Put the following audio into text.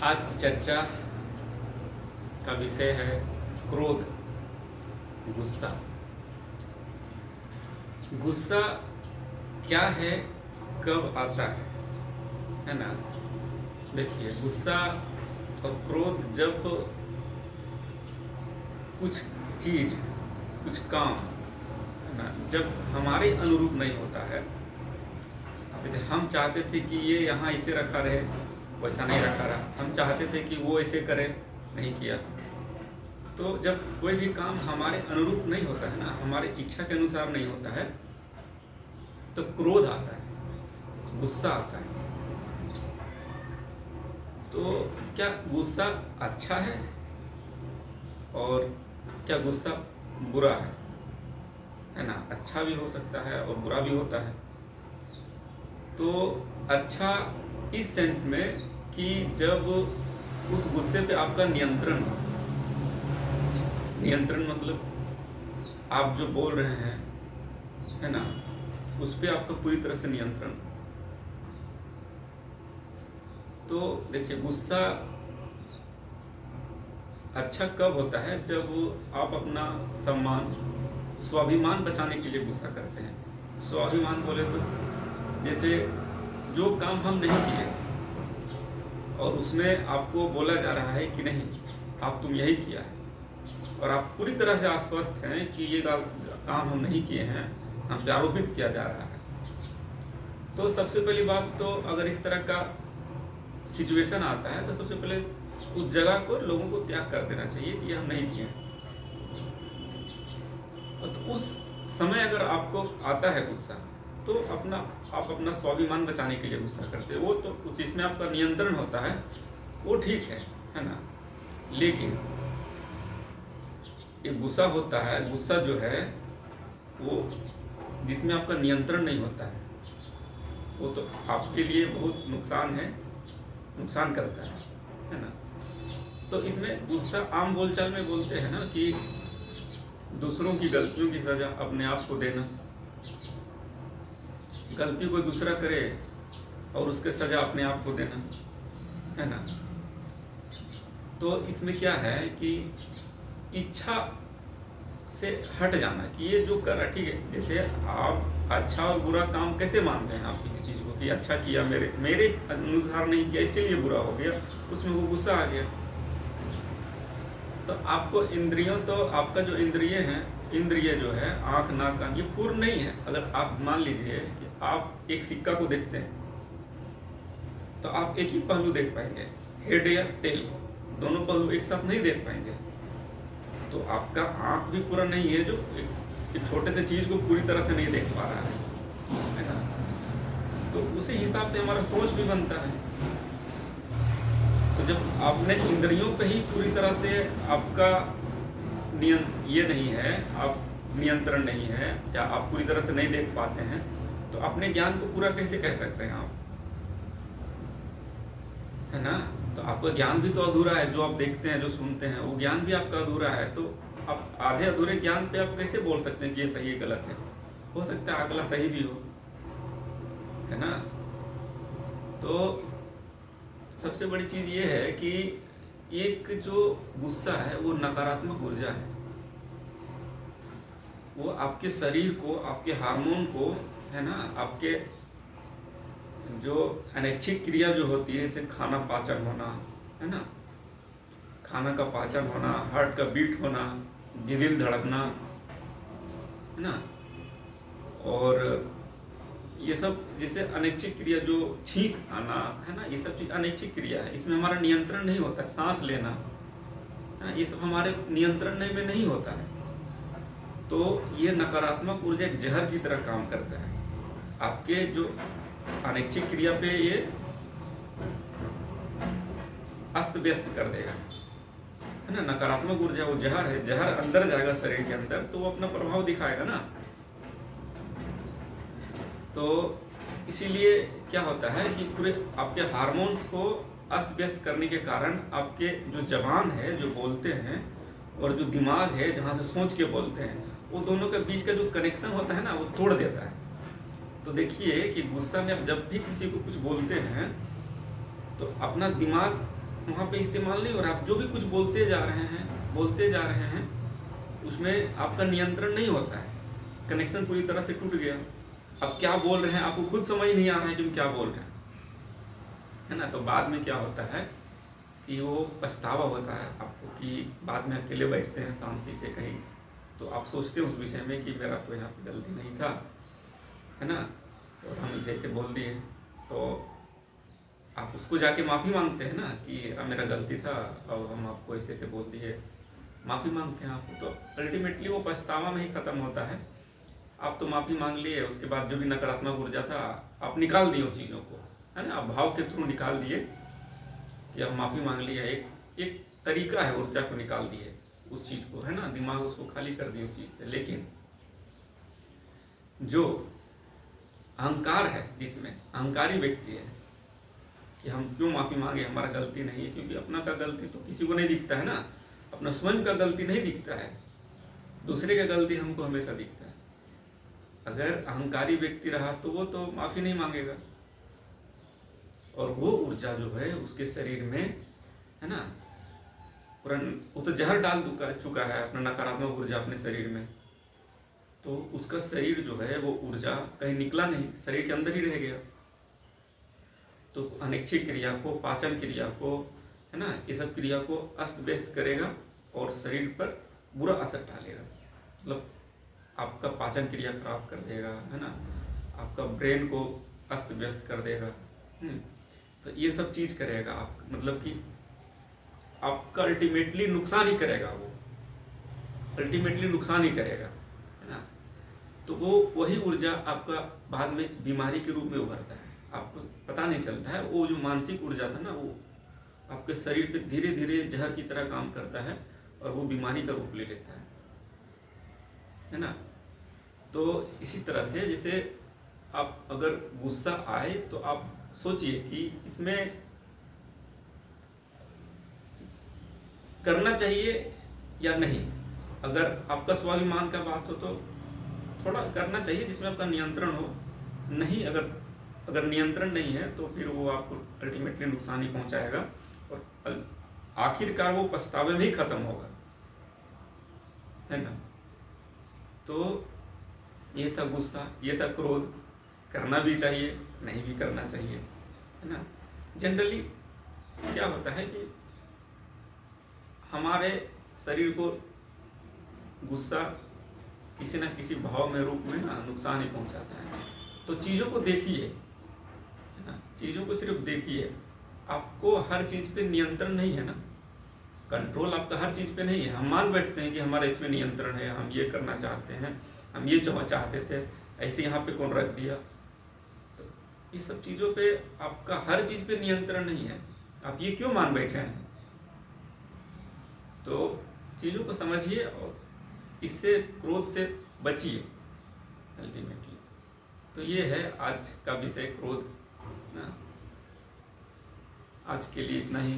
आज चर्चा का विषय है क्रोध, गुस्सा। गुस्सा क्या है, कब आता है ना? देखिए, गुस्सा और क्रोध जब कुछ चीज, कुछ काम, है ना, जब हमारे अनुरूप नहीं होता है। जैसे हम चाहते थे कि ये यहाँ इसे रखा रहे, वैसा नहीं रखा रहा। हम चाहते थे कि वो ऐसे करे, नहीं किया। तो जब कोई भी काम हमारे अनुरूप नहीं होता है ना, हमारी इच्छा के अनुसार नहीं होता है, तो क्रोध आता है, गुस्सा आता है। तो क्या गुस्सा अच्छा है और क्या गुस्सा बुरा है ना? अच्छा भी हो सकता है और बुरा भी होता है। तो अच्छा इस सेंस में कि जब उस गुस्से पे आपका नियंत्रण हो। नियंत्रण मतलब आप जो बोल रहे हैं, है ना, उस पे आपका पूरी तरह से नियंत्रण। तो देखिए, गुस्सा अच्छा कब होता है? जब आप अपना सम्मान, स्वाभिमान बचाने के लिए गुस्सा करते हैं। स्वाभिमान बोले तो जैसे जो काम हम नहीं किए और उसमें आपको बोला जा रहा है कि नहीं, आप तुम यही किया है, और आप पूरी तरह से आश्वस्त हैं कि ये काम हम नहीं किए हैं, हम पे आरोपित किया जा रहा है। तो सबसे पहली बात तो अगर इस तरह का सिचुएशन आता है तो सबसे पहले उस जगह को लोगों को त्याग कर देना चाहिए कि हम नहीं किए। तो उस समय अगर आपको आता है गुस्सा, तो आप अपना स्वाभिमान बचाने के लिए गुस्सा करते हो, वो तो उस इसमें आपका नियंत्रण होता है, वो ठीक है ना। लेकिन ये गुस्सा होता है, गुस्सा जो है वो जिसमें आपका नियंत्रण नहीं होता है, वो तो आपके लिए बहुत नुकसान करता है ना। तो इसमें गुस्सा आम बोलचाल में बोलते हैं ना कि दूसरों की गलतियों की सजा अपने आप को देना। गलती को दूसरा करे और उसके सजा अपने आप को देना, है ना। तो इसमें क्या है कि इच्छा से हट जाना कि ये जो कर रहा, ठीक है। जैसे आप अच्छा और बुरा काम कैसे मानते हैं आप किसी चीज़ को कि अच्छा किया, मेरे अनुसार नहीं किया इसीलिए बुरा हो गया, उसमें वो गुस्सा आ गया। तो आपको आपका जो इंद्रिय जो है, आँख, नाक, कान, ये पूर्ण नहीं है। अगर आप मान लीजिए कि आप एक सिक्का को देखते हैं तो आप एक ही पहलू देख पाएंगे, हेड या टेल, दोनों पहलू एक साथ नहीं देख पाएंगे। तो आपका आँख भी पूरा नहीं है जो एक छोटे से चीज़ को पूरी तरह से नहीं देख पा रहा है ना। तो उसी हिसाब से हमारा सोच भी बनता है। तो जब आपने इंद्रियों पे ही पूरी तरह से आपका ये नहीं है, आप नियंत्रण नहीं है, या आप पूरी तरह से नहीं देख पाते हैं, तो अपने ज्ञान को पूरा कैसे कह सकते हैं आप, है ना। तो आपका ज्ञान भी तो अधूरा है। जो आप देखते हैं, जो सुनते हैं, वो ज्ञान भी आपका अधूरा है। तो आप आधे अधूरे ज्ञान पे आप कैसे बोल सकते हैं कि ये सही है, गलत है? हो सकता है अगला सही भी हो, है ना। तो सबसे बड़ी चीज़ ये है कि एक जो गुस्सा है वो नकारात्मक ऊर्जा है। वो आपके शरीर को, आपके हार्मोन को, है ना, आपके जो अनैच्छिक क्रिया जो होती है, जैसे खाना पाचन होना, है ना, खाना का पाचन होना, हार्ट का बीट होना, दिल धड़कना, है ना, और ये सब जैसे अनैच्छिक क्रिया, जो छींक आना, है ना, ये सब चीज़ अनैच्छिक क्रिया है। इसमें हमारा नियंत्रण नहीं होता है। सांस लेना, है ना, ये सब हमारे नियंत्रण में नहीं होता है। तो ये नकारात्मक ऊर्जा एक जहर की तरह काम करता है। आपके जो अनैच्छिक क्रिया पे ये अस्त व्यस्त कर देगा, है ना। नकारात्मक ऊर्जा वो जहर है, जहर अंदर जाएगा शरीर के अंदर, तो वो अपना प्रभाव दिखाएगा ना। तो इसीलिए क्या होता है कि पूरे आपके हार्मोन्स को अस्त व्यस्त करने के कारण आपके जो जबान है, जो बोलते हैं, और जो दिमाग है, जहाँ से सोच के बोलते हैं, वो दोनों के बीच का जो कनेक्शन होता है ना, वो तोड़ देता है। तो देखिए कि गुस्सा में आप जब भी किसी को कुछ बोलते हैं तो अपना दिमाग वहाँ पे इस्तेमाल नहीं हो रहा। आप जो भी कुछ बोलते जा रहे हैं, उसमें आपका नियंत्रण नहीं होता है, कनेक्शन पूरी तरह से टूट गया। अब क्या बोल रहे हैं आपको खुद समझ नहीं आ रहा है कि हम क्या बोल रहे हैं, है ना। तो बाद में क्या होता है कि वो पछतावा होता है आपको, कि बाद में अकेले बैठते हैं शांति से कहीं, तो आप सोचते हैं उस विषय में कि मेरा तो यहाँ पे गलती नहीं था, है ना, और हम इसे ऐसे बोल दिए। तो आप उसको जाके माफ़ी मांगते हैं ना कि अब मेरा गलती था, अब हम आपको ऐसे ऐसे बोल दिए, माफ़ी मांगते हैं आप। तो अल्टीमेटली वो पछतावा में ही ख़त्म होता है। आप तो माफ़ी मांग लिए, उसके बाद जो भी नकारात्मक ऊर्जा था आप निकाल दिए उस चीज़ों को, है ना, आप भाव के थ्रू निकाल दिए कि अब माफ़ी मांग लिया। एक तरीका है, ऊर्जा को निकाल दिए उस चीज़ को, है ना, दिमाग उसको खाली कर दिए उस चीज़ से। लेकिन जो अहंकार है, जिसमें अहंकारी व्यक्ति है कि हम क्यों माफ़ी मांगे, हमारा गलती नहीं है, क्योंकि अपना का गलती तो किसी को नहीं दिखता है ना, अपना स्वयं का गलती नहीं दिखता है, दूसरे का गलती हमको हमेशा दिखता है। अगर अहंकारी व्यक्ति रहा तो वो तो माफ़ी नहीं मांगेगा, और वो ऊर्जा जो है उसके शरीर में, है ना, पूरा वो तो जहर डाल चुका है अपना नकारात्मक ऊर्जा अपने शरीर में। तो उसका शरीर जो है वो ऊर्जा कहीं निकला नहीं, शरीर के अंदर ही रह गया। तो अनैच्छिक क्रिया को, पाचन क्रिया को, है ना, ये सब क्रिया को अस्त व्यस्त करेगा और शरीर पर बुरा असर डालेगा। मतलब आपका पाचन क्रिया खराब कर देगा, है ना, आपका ब्रेन को अस्त व्यस्त कर देगा। तो ये सब चीज़ करेगा आप, मतलब कि आपका अल्टीमेटली नुकसान ही करेगा, वो अल्टीमेटली नुकसान ही करेगा, है ना। तो वो वही ऊर्जा आपका बाद में बीमारी के रूप में उभरता है, आपको पता नहीं चलता है। वो जो मानसिक ऊर्जा था ना, वो आपके शरीर पे धीरे धीरे जहर की तरह काम करता है और वो बीमारी का रूप ले लेता है ना। तो इसी तरह से जैसे आप अगर गुस्सा आए तो आप सोचिए कि इसमें करना चाहिए या नहीं। अगर आपका स्वाभिमान का बात हो तो थोड़ा करना चाहिए जिसमें आपका नियंत्रण हो। नहीं, अगर नियंत्रण नहीं है तो फिर वो आपको अल्टीमेटली नुकसान ही पहुंचाएगा और आखिरकार वो पछतावे में ही खत्म होगा, है ना। तो ये था गुस्सा, ये था क्रोध। करना भी चाहिए, नहीं भी करना चाहिए, है ना। जनरली क्या होता है कि हमारे शरीर को गुस्सा किसी न किसी भाव में, रूप में ना नुकसान ही पहुंचाता है। तो चीज़ों को देखिए, है ना, चीज़ों को सिर्फ देखिए। आपको हर चीज़ पे नियंत्रण नहीं है ना, कंट्रोल आपका हर चीज़ पे नहीं है। हम मान बैठते हैं कि हमारा इसमें नियंत्रण है, हम ये करना चाहते हैं, हम ये जो चाहते थे, ऐसे यहाँ पे कौन रख दिया। तो ये सब चीज़ों पे आपका हर चीज़ पे नियंत्रण नहीं है, आप ये क्यों मान बैठे हैं। तो चीज़ों को समझिए और इससे, क्रोध से बचिए अल्टीमेटली। तो ये है आज का विषय, क्रोध ना। आज के लिए इतना ही।